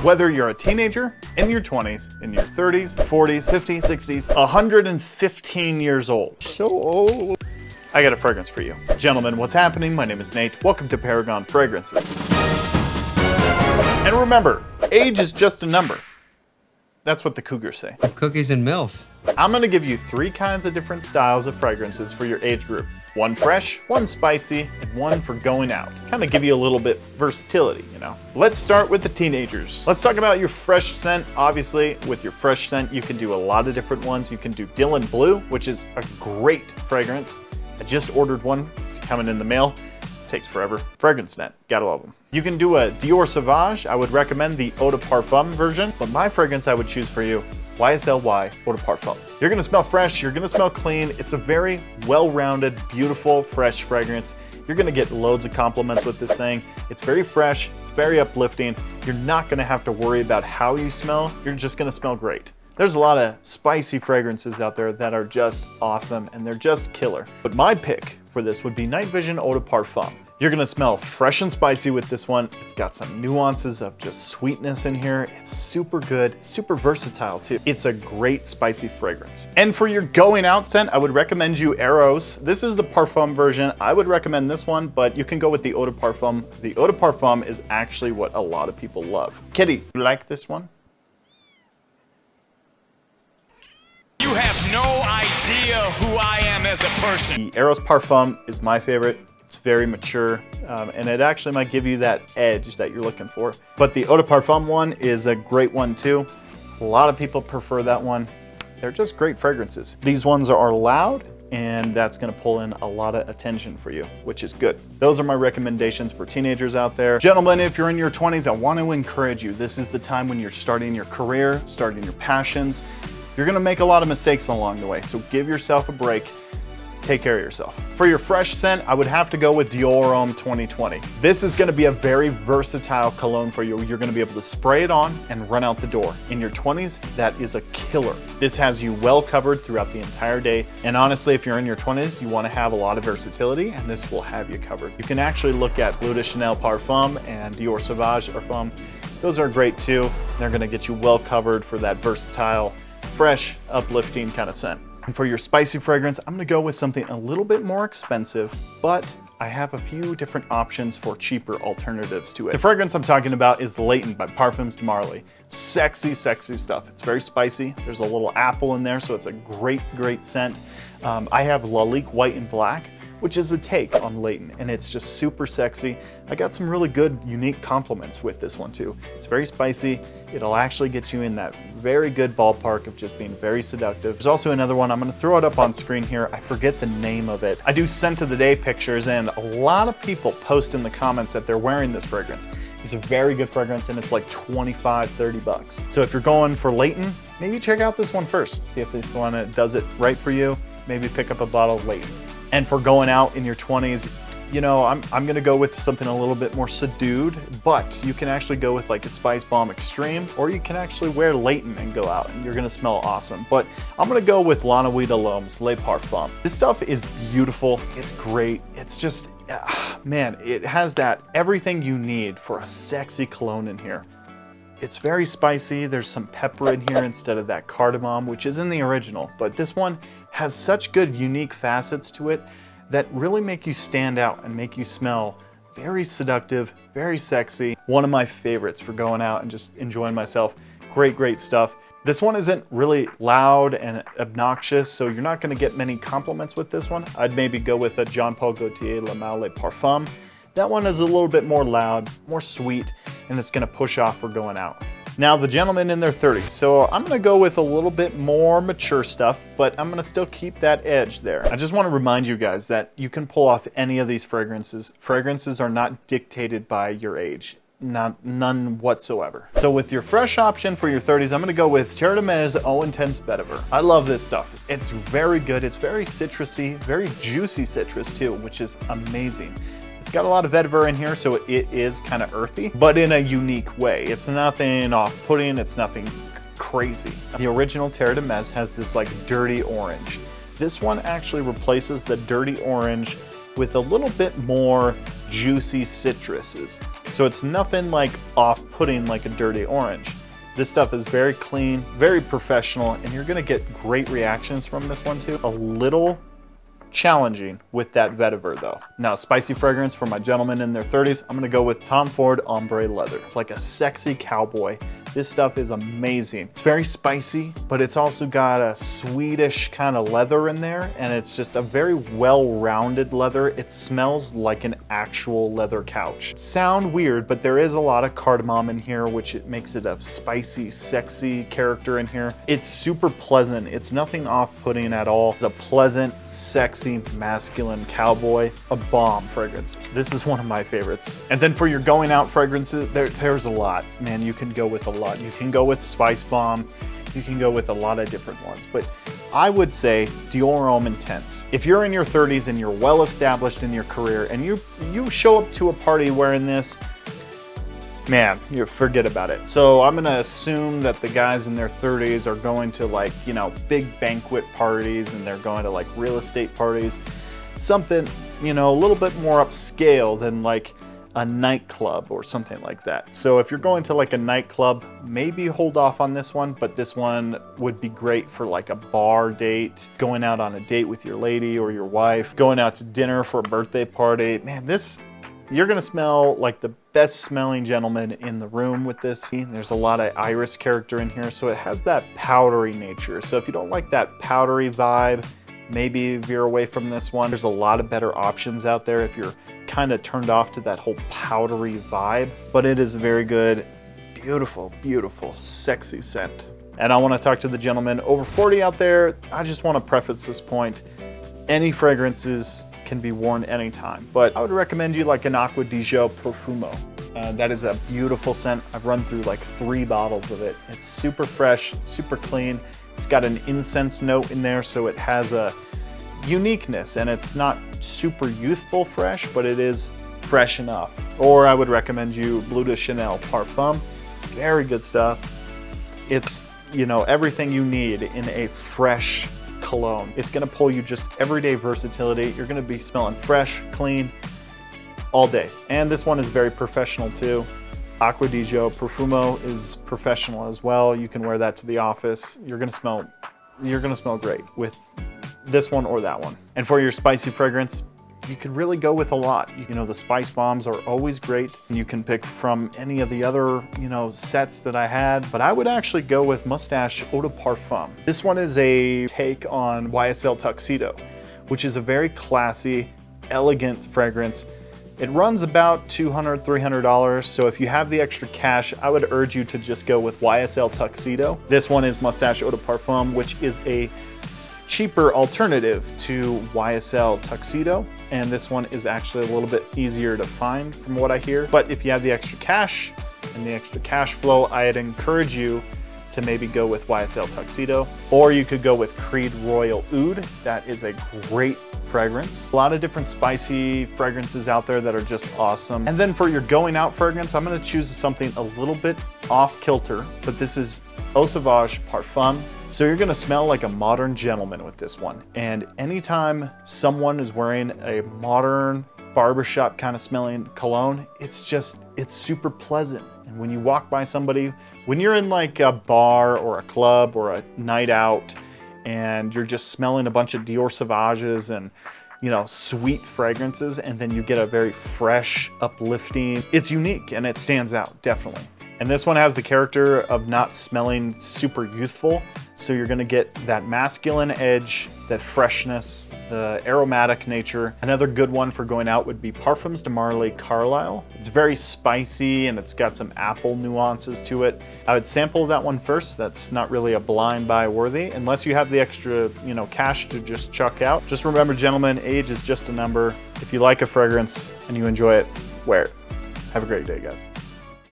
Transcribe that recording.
Whether you're a teenager, in your 20s, in your 30s, 40s, 50s, 60s, 115 years old. So old. I got a fragrance for you. Gentlemen, what's happening? My name is Nate. Welcome to Paragon Fragrances. And remember, age is just a number. That's what the Cougars say. Cookies and MILF. I'm gonna give you 3 kinds of different styles of fragrances for your age group. One fresh, one spicy, and one for going out. Kind of give you a little bit versatility, you know. Let's start with the teenagers. Let's talk about your fresh scent. Obviously, with your fresh scent, you can do a lot of different ones. You can do Dylan Blue, which is a great fragrance. I just ordered one, it's coming in the mail. Takes forever. Fragrance Net, gotta love them. You can do a Dior Sauvage. I would recommend the Eau de Parfum version, but my fragrance I would choose for you, YSLY Eau de Parfum. You're gonna smell fresh, you're gonna smell clean. It's a very well-rounded, beautiful, fresh fragrance. You're gonna get loads of compliments with this thing. It's very fresh, it's very uplifting. You're not gonna have to worry about how you smell. You're just gonna smell great. There's a lot of spicy fragrances out there that are just awesome and they're just killer. But my pick for this would be Night Vision Eau de Parfum. You're gonna smell fresh and spicy with this one. It's got some nuances of just sweetness in here. It's super good, super versatile too. It's a great spicy fragrance. And for your going out scent, I would recommend you Eros. This is the Parfum version. I would recommend this one, but you can go with the Eau de Parfum. The Eau de Parfum is actually what a lot of people love. Kitty, you like this one? You have no idea who I am as a person. The Eros Parfum is my favorite. It's very mature, and it actually might give you that edge that you're looking for. But the Eau de Parfum one is a great one too. A lot of people prefer that one. They're just great fragrances. These ones are loud, and that's gonna pull in a lot of attention for you, which is good. Those are my recommendations for teenagers out there. Gentlemen, if you're in your 20s, I want to encourage you. This is the time when you're starting your career, starting your passions. You're gonna make a lot of mistakes along the way, so give yourself a break. Take care of yourself. For your fresh scent, I would have to go with Dior Homme 2020. This is gonna be a very versatile cologne for you. You're gonna be able to spray it on and run out the door. In your 20s, that is a killer. This has you well covered throughout the entire day. And honestly, if you're in your 20s, you wanna have a lot of versatility, and this will have you covered. You can actually look at Bleu de Chanel Parfum and Dior Sauvage Parfum. Those are great too. They're gonna get you well covered for that versatile, fresh, uplifting kind of scent. And for your spicy fragrance, I'm gonna go with something a little bit more expensive, but I have a few different options for cheaper alternatives to it. The fragrance I'm talking about is Layton by Parfums de Marly. Sexy, sexy stuff. It's very spicy. There's a little apple in there, so it's a great, great scent. I have Lalique White and Black, which is a take on Layton, and it's just super sexy. I got some really good, unique compliments with this one too. It's very spicy. It'll actually get you in that very good ballpark of just being very seductive. There's also another one, I'm gonna throw it up on screen here. I forget the name of it. I do scent of the day pictures, and a lot of people post in the comments that they're wearing this fragrance. It's a very good fragrance, and it's like 25, 30 bucks. So if you're going for Layton, maybe check out this one first. See if this one does it right for you. Maybe pick up a bottle of Layton. And for going out in your 20s, you know, I'm gonna go with something a little bit more subdued, but you can actually go with like a Spice Bomb Extreme, or you can actually wear Layton and go out and you're gonna smell awesome. But I'm gonna go with L'Ennui de l'Homme's Le Parfum. This stuff is beautiful, it's great, it's just, man, it has that everything you need for a sexy cologne in here. It's very spicy, there's some pepper in here instead of that cardamom, which is in the original, but this one has such good unique facets to it that really make you stand out and make you smell very seductive, very sexy. One of my favorites for going out and just enjoying myself. Great, great stuff. This one isn't really loud and obnoxious, so you're not gonna get many compliments with this one. I'd maybe go with a Jean Paul Gaultier Le Male Le Parfum. That one is a little bit more loud, more sweet, and it's gonna push off for going out. Now the gentlemen in their 30s, so I'm gonna go with a little bit more mature stuff, but I'm gonna still keep that edge there. I just wanna remind you guys that you can pull off any of these fragrances. Fragrances are not dictated by your age, none whatsoever. So with your fresh option for your 30s, I'm gonna go with Terre de Mes Eau Intense Vetiver. I love this stuff. It's very good, it's very citrusy, very juicy citrus too, which is amazing. It's got a lot of vetiver in here, so it is kind of earthy, but in a unique way. It's nothing off-putting, it's nothing crazy. The original Terre de Mes has this like dirty orange. This one actually replaces the dirty orange with a little bit more juicy citruses. So it's nothing like off-putting like a dirty orange. This stuff is very clean, very professional, and you're gonna get great reactions from this one too. A little challenging with that vetiver though. Now, spicy fragrance for my gentlemen in their 30s, I'm gonna go with Tom Ford Ombre Leather. It's like a sexy cowboy. This stuff is amazing. It's very spicy, but it's also got a Swedish kind of leather in there, and it's just a very well-rounded leather. It smells like an actual leather couch. Sound weird, but there is a lot of cardamom in here, which it makes it a spicy, sexy character in here. It's super pleasant. It's nothing off-putting at all. It's a pleasant, sexy, masculine cowboy. A bomb fragrance. This is one of my favorites. And then for your going out fragrances, there's a lot. Man, you can go with a lot. You can go with Spice Bomb, you can go with a lot of different ones, but I would say Dior Homme Intense. If you're in your 30s and you're well established in your career and you show up to a party wearing this, man, you forget about it. So I'm gonna assume that the guys in their 30s are going to like, you know, big banquet parties, and they're going to like real estate parties, something, you know, a little bit more upscale than like a nightclub or something like that. So if you're going to like a nightclub, maybe hold off on this one, but this one would be great for like a bar date, going out on a date with your lady or your wife, going out to dinner for a birthday party. Man, you're gonna smell like the best smelling gentleman in the room with this. There's a lot of iris character in here, so it has that powdery nature. So if you don't like that powdery vibe, maybe veer away from this one. There's a lot of better options out there if you're kind of turned off to that whole powdery vibe, but it is a very good, beautiful, beautiful, sexy scent. And I want to talk to the gentleman over 40 out there. I just want to preface this point. Any fragrances can be worn anytime, but I would recommend you like an Acqua di Gio Profumo. That is a beautiful scent. I've run through like 3 bottles of it. It's super fresh, super clean. It's got an incense note in there, so it has a uniqueness, and it's not super youthful fresh, but it is fresh enough. Or I would recommend you Bleu de Chanel Parfum. Very good stuff. It's, you know, everything you need in a fresh cologne. It's gonna pull you just everyday versatility. You're gonna be smelling fresh, clean, all day. And this one is very professional too. Acqua di Gio Profumo is professional as well. You can wear that to the office. You're gonna smell great with this one or that one. And for your spicy fragrance, you can really go with a lot. You know, the spice bombs are always great. You can pick from any of the other, you know, sets that I had, but I would actually go with Moustache Eau de Parfum. This one is a take on YSL Tuxedo, which is a very classy, elegant fragrance. It runs about $200, $300, so if you have the extra cash, I would urge you to just go with YSL Tuxedo. This one is Moustache Eau de Parfum, which is a cheaper alternative to YSL Tuxedo, and this one is actually a little bit easier to find from what I hear. But if you have the extra cash and the extra cash flow, I'd encourage you to maybe go with YSL Tuxedo, or you could go with Creed Royal Oud. That is a great fragrance. A lot of different spicy fragrances out there that are just awesome. And then for your going out fragrance, I'm gonna choose something a little bit off kilter, but this is Eau Sauvage Parfum. So you're gonna smell like a modern gentleman with this one. And anytime someone is wearing a modern barbershop kind of smelling cologne, it's super pleasant. And when you walk by somebody, when you're in like a bar or a club or a night out, and you're just smelling a bunch of Dior Sauvages and, you know, sweet fragrances, and then you get a very fresh, uplifting, it's unique and it stands out, definitely. And this one has the character of not smelling super youthful, so you're gonna get that masculine edge, that freshness, the aromatic nature. Another good one for going out would be Parfums de Marly Carlisle. It's very spicy and it's got some apple nuances to it. I would sample that one first. That's not really a blind buy worthy, unless you have the extra, you know, cash to just chuck out. Just remember, gentlemen, age is just a number. If you like a fragrance and you enjoy it, wear it. Have a great day, guys.